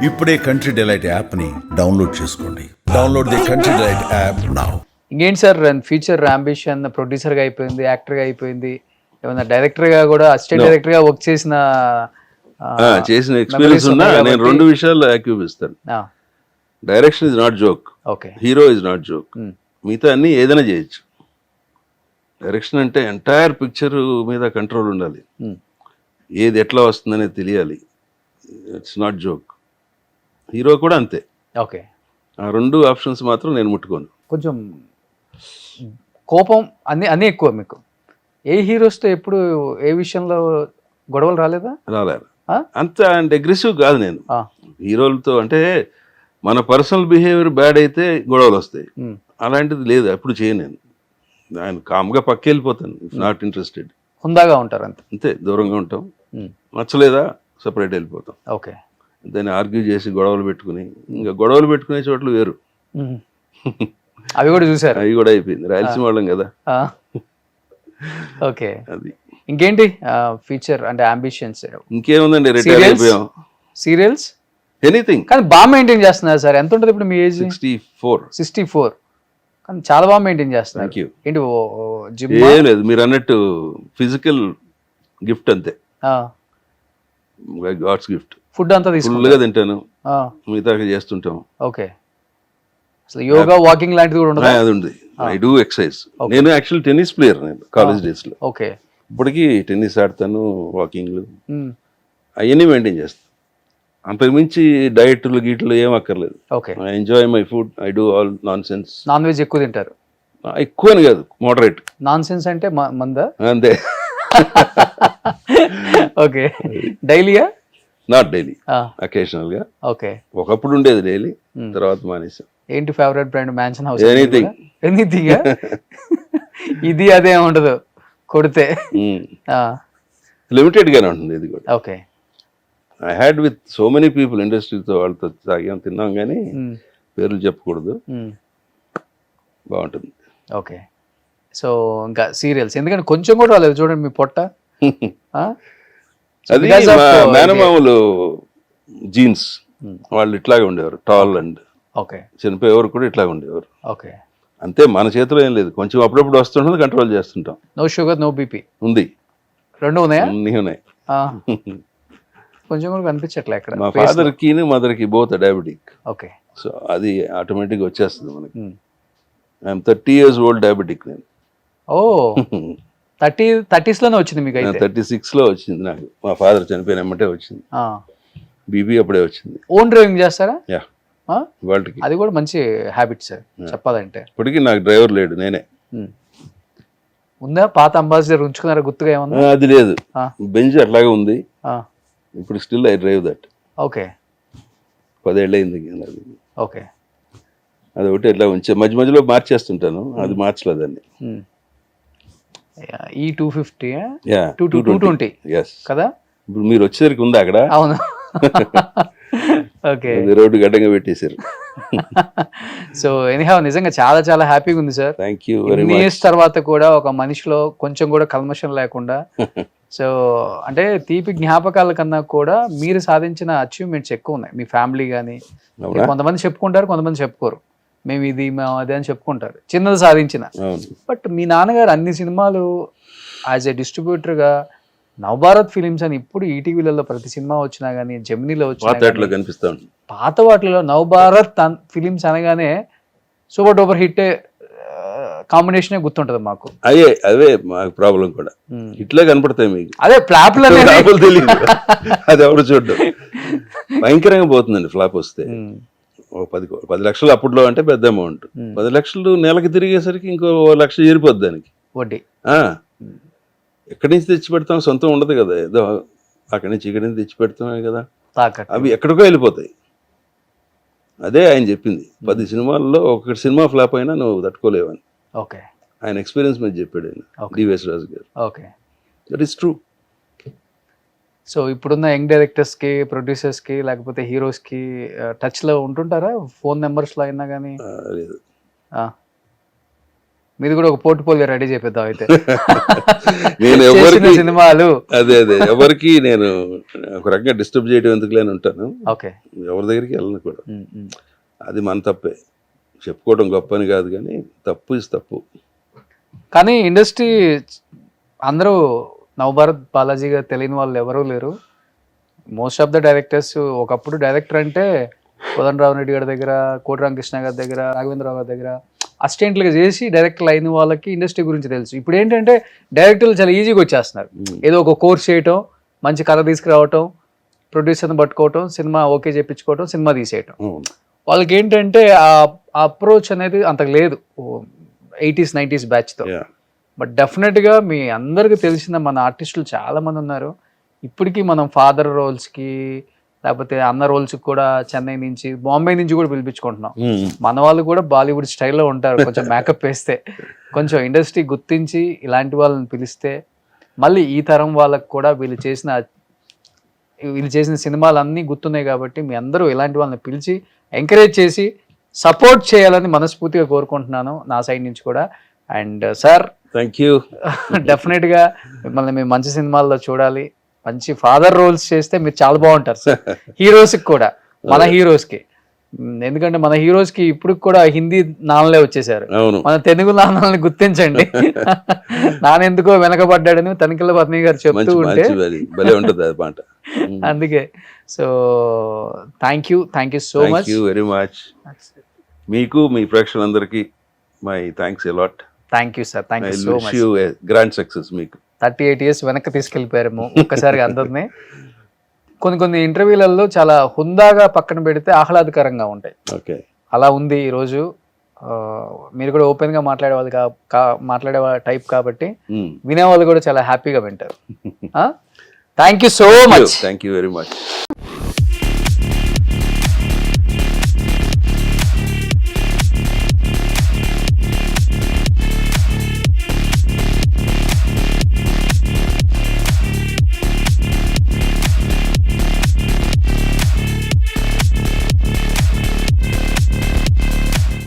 ఇప్పుడే country delight యాప్ని download చేసుకోండి. Download the country delight app now. ఇంకేంటి సార్ ఫ్యూచర్ అంబిషన్? ప్రొడ్యూసర్గా అయిపోయింది, యాక్టర్గా అయిపోయింది, ఏమన్నా డైరెక్టర్గా కూడా అసిస్టెంట్ డైరెక్టర్గా వర్క్ చేసిన చేసిన ఎక్స్పీరియన్స్ ఉన్నా నేను రెండు విషయాల్లో యాక్యూబ్ ఇస్తాను. Direction is not joke, okay, hero is not joke. మిగతా అన్ని ఏదైనా చేయొచ్చు. డైరెక్షన్ అంటే ఎంటైర్ పిక్చర్ మీద కంట్రోల్ ఉండాలి, ఏది ఎట్లా వస్తుందనేది తెలియాలి. It's not joke. హీరో కూడా అంతే. ఓకే, ఆ రెండు ఆప్షన్స్ మాత్రం నేను ముట్టుకోను. కొంచెం కోపం అన్నీ ఎక్కువ మీకు. ఏ హీరోస్తో ఎప్పుడు ఏ విషయంలో గొడవలు రాలేదా? రాలేదు. అంత అంటే అగ్రెసివ్ కాదు నేను హీరోలతో. అంటే మన పర్సనల్ బిహేవియర్ బ్యాడ్ అయితే గొడవలు వస్తాయి, అలాంటిది లేదు, ఎప్పుడు చేయను నేను. ఆయన కామ్గా పక్క వెళ్ళిపోతాను ఇఫ్ నాట్ ఇంట్రెస్టెడ్. హుందాగా ఉంటారు అంతే, దూరంగా ఉంటాం. నచ్చలేదా సపరేట్ వెళ్ళిపోతాం. ఓకే, దాన్ని ఆర్గ్యూ చేసి గొడవలు పెట్టుకుని, ఇంకా గొడవలు పెట్టుకునే చోట్లు వేరు. అవి కూడా చూసారు? అవి కూడా అయిపోయింది, రాయలసీమ వాళ్ళం కదా. ఓకే, అది. ఇంకేంటి ఫ్యూచర్ అంటే అంబిషన్స్? ఇంకేముందండి, రిటైర్ అయిపోయాం. Serials, anything. కానీ బాగా మెయింటైన్ చేస్తున్నారు సార్. ఎంత ఉంటుంది ఇప్పుడు మీ ఏజ్? 64. కానీ చాలా బాగా మెయింటైన్ చేస్తున్నారు. ఏంటి జిమ్? ఏం లేదు, మీరు అన్నట్టు ఫిజికల్ గిఫ్ట్ అంతే, గాడ్స్ గిఫ్ట్. ఫుడ్ అంతా ఫుల్గా తింటాను, మిగతా చేస్తుంటాం. ఓకే, అసలు యోగా వాకింగ్ లాంటిది కూడా ఉండదు? అది ఉంది. I do exercise. నేను యాక్చువల్ టెన్నిస్ ప్లేయర్, నేను కాలేజ్ డేస్ లో. ఓకే, ఇప్పటికీ టెన్నిస్ ఆడతాను, వాకింగ్లు అవన్నీ మెయింటైన్ చేస్తాను. అంతకుమించి డైట్లు గీట్లు ఏం అక్కర్లేదు. Okay, I enjoy my food, I do all non sense. Non veg ఎక్కువ తింటారు? ఎక్కువ అని కాదు, మోడరేట్. నాన్ సెన్స్ అంటే మందా? అంతే. ఓకే, డైలీయా? నాట్ డైలీ, అకేషనల్ గా. ఓకే, ఒకప్పుడు ఉండేది డైలీ, తర్వాత మానేసాం. ఏంటి favourite brand? Mansion House? Anything. Anything. ఇది అదే ఉండదు, కొడితే లిమిటెడ్ గానే ఉంటుంది ఇది కూడా. Okay, I had with so many people, ఇండస్ట్రీతో వాళ్ళతో తాగాం తిన్నాం, కానీ పేర్లు చెప్పకూడదు. బాగుంటుంది. ఓకే, సో ఇంకా సీరియల్స్ ఎందుకంటే కొంచెం కూడా రాలేదు చూడండి మీ పొట్ట. అది మేనమామూలు జీన్స్, వాళ్ళు ఇట్లాగే ఉండేవారు, టాల్ అండ్. ఓకే, చనిపోయేవారు కూడా ఇట్లాగే ఉండేవారు. ఓకే, అంతే, మన చేతిలో ఏం లేదు. కొంచెం అప్పుడప్పుడు వస్తుంటుంది, కంట్రోల్ చేస్తుంటాం. నో షుగర్, నో బీపీ ఉంది. రెండు ఉన్నాయా? అన్నీ ఉన్నాయి. కొంచెం కూడా కనిపించట్లే ఇక్కడ. మా ఫాదర్ కి మదర్ కి బోత్ డయాబెటిక్. ఓకే, సో అది ఆటోమేటిక్ వచ్చేస్తుంది మనకి. ఐఎమ్ 30 years old డయాబెటిక్ నేను. ఓ 30s లోనే వచ్చింది మీకు? అయితే 36 లో వచ్చింది నాకు. మా ఫాదర్ చనిపోయిన ఎమ్మటే వచ్చింది. బీపీ అప్పుడే వచ్చింది. ఓన్ డ్రైవింగ్ చేస్తారా? యా, వాళ్ళకి. అది కూడా మంచి హ్యాబిట్ సార్ చెప్పాలంటే. ఇప్పటికీ నాకు డ్రైవర్ లేడు, నేనే. ఉందా పాత అంబాసిడర్ ఉంచుకున్నారా గుర్తుగా ఏమన్నా? అది లేదు, బెంజ్ అట్లాగే ఉంది. ఇప్పుడు still I drive that. Okay, 10 ఏళ్ళు అయింది. ఓకే, అది ఒకటి ఎట్లా ఉంచే, మధ్య మధ్యలో మార్చేస్తుంటాను, అది మార్చలేదండి. ఈ 250 220 కదా? ఇప్పుడు మీరు వచ్చేసరికి ఉందా అక్కడ? అవును. ఓకే, రోడ్డు గడ్డంగా పెట్టేశారు. సో ఎనీహౌ నిజంగా చాలా చాలా హ్యాపీగా ఉంది sir. Thank you very much. Years తర్వాత కూడా ఒక మనిషిలో కొంచెం కూడా కల్మషం లేకుండా, సో అంటే తీపి జ్ఞాపకాల కన్నా కూడా మీరు సాధించిన అచీవ్మెంట్స్ ఎక్కువ ఉన్నాయి. మీ ఫ్యామిలీ కానీ, కొంతమంది చెప్పుకుంటారు, కొంతమంది చెప్పుకోరు. మేము అదే అని చెప్పుకుంటారు, చిన్నది సాధించిన. బట్ మీ నాన్నగారు అన్ని సినిమాలు యాజ్ ఏ డిస్ట్రిబ్యూటర్గా నవభారత్ ఫిలిమ్స్ అని ఇప్పుడు ఈటీవీలలో ప్రతి సినిమా వచ్చినా కానీ, జెమినీలో వచ్చినా పాత వాటిలో నవభారత్ ఫిలిమ్స్ అనగానే సూపర్ డూపర్ హిట్ కాంబినేషనే గుర్తుంటది మాకు. అవే మాకు ప్రాబ్లం కూడా, ఇట్లా కనపడతాయి మీకు. అదే ఫ్లాప్ తెలియదు, అది ఎవరు చూడ్డం. భయంకరంగా పోతుందండి ఫ్లాప్ వస్తే. 10 లక్షలు అప్పట్లో అంటే పెద్ద అమౌంట్. 10 లక్షలు నెలకి తిరిగేసరికి ఇంకో 1 లక్ష చేరిపోద్ది దానికి వడ్డీ. ఎక్కడి నుంచి తెచ్చి పెడతాం, సొంతం ఉండదు కదా, ఏదో అక్కడి నుంచి ఇక్కడి నుంచి తెచ్చి పెడతామే కదా, అవి ఎక్కడికో వెళ్ళిపోతాయి. అదే ఆయన చెప్పింది, 10 సినిమాల్లో 1 సినిమా ఫ్లాప్ అయినా నువ్వు తట్టుకోలేవని. ఓకే, ఆయన ఎక్స్పీరియన్స్ మీద చెప్పాడు ఆయన, డివిఎస్ రాజు గారు. Okay, that is true. So ఇప్పుడున్న యంగ్ డైరెక్టర్స్కి, ప్రొడ్యూసర్స్కి, లేకపోతే హీరోస్కి టచ్లో ఉంటుంటారా? ఫోన్ నెంబర్స్లో అయినా కానీ? లేదు, మీది కూడా ఒక పోర్ట్ఫోలియో రెడీ చేపిద్దాం అయితే. నేను చేసిన ఎవరికి సినిమాలు. అదే ఎవరికి నేను ఒక రకంగా డిస్టర్బ్ చేయడం ఎందుకులేని ఉంటాను. ఓకే. ఎవరి దగ్గరికి వెళ్ళను కూడా. అది మన తప్పే, చెప్పుకోవడం గొప్ప అని కాదు, కానీ తప్పు ఇస్ తప్పు. కానీ ఇండస్ట్రీ అందరూ నవభారత్ బాలాజీ గారు తెలియని వాళ్ళు ఎవరూ లేరు. మోస్ట్ ఆఫ్ ద డైరెక్టర్స్ ఒకప్పుడు డైరెక్టర్ అంటే కోదండరావు రెడ్డి గారి దగ్గర, కోటి రామకృష్ణ గారి దగ్గర, రాఘవేంద్రరావు గారి దగ్గర అసిస్టెంట్లుగా చేసి డైరెక్టర్లు అయిన వాళ్ళకి ఇండస్ట్రీ గురించి తెలుసు. ఇప్పుడు ఏంటంటే డైరెక్టర్లు చాలా ఈజీగా వచ్చేస్తున్నారు. ఏదో ఒక కోర్స్ చేయటం, మంచి కథ తీసుకురావటం, ప్రొడ్యూసర్ని పట్టుకోవటం, సినిమా ఓకే చేయించుకోవటం, సినిమా తీసేయటం. వాళ్ళకి ఏంటంటే ఆ అప్రోచ్ అనేది అంత లేదు 80s 90s బ్యాచ్తో. బట్ డెఫినెట్గా మీ అందరికీ తెలిసిన మన ఆర్టిస్టులు చాలామంది ఉన్నారు. ఇప్పటికీ మనం ఫాదర్ రోల్స్కి లేకపోతే అన్న రోల్స్కి కూడా చెన్నై నుంచి, బాంబే నుంచి కూడా పిలిపించుకుంటున్నాం. మన వాళ్ళు కూడా బాలీవుడ్ స్టైల్లో ఉంటారు. కొంచెం మేకప్ వేస్తే, కొంచెం ఇండస్ట్రీ గుర్తించి ఇలాంటి వాళ్ళని పిలిస్తే మళ్ళీ ఈ తరం వాళ్ళకు కూడా వీళ్ళు చేసిన సినిమాలు అన్నీ గుర్తున్నాయి. కాబట్టి మీ అందరూ ఇలాంటి వాళ్ళని పిలిచి ఎంకరేజ్ చేసి సపోర్ట్ చేయాలని మనస్ఫూర్తిగా కోరుకుంటున్నాను నా సైడ్ నుంచి కూడా. And sir, thank you. డెఫినెట్గా మిమ్మల్ని మేము మంచి సినిమాల్లో చూడాలి. మంచి ఫాదర్ రోల్స్ చేస్తే మీరు చాలా బాగుంటారు సార్. హీరోస్కి కూడా, మన హీరోస్కి, ఎందుకంటే మన హీరోస్కి ఇప్పుడు కూడా హిందీ నాన్నలే వచ్చేసారు. మన తెలుగు నాన్నల్ని గుర్తించండి. నానెందుకో వెనకబడ్డాడని తనిఖీల పత్ని గారు చెప్తూ ఉంటే అందుకే. So thank you so much. Very much. మీకు, మీ ప్రేక్షకులందరికీ my thanks a lot. Thank you sir. Thank you so much. Grand success. మీకు 38 years వెనక్కి తీసుకెళ్ళిపోయారేమో ఒక్కసారిగా అందరినీ. కొన్ని ఇంటర్వ్యూలలో చాలా హుందాగా పక్కన పెడితే ఆహ్లాదకరంగా ఉంటాయి. ఓకే, అలా ఉంది ఈరోజు. మీరు కూడా ఓపెన్గా మాట్లాడే టైప్ కాబట్టి వినేవాళ్ళు కూడా చాలా హ్యాపీగా వింటారు. Thank you so much. Thank you very much.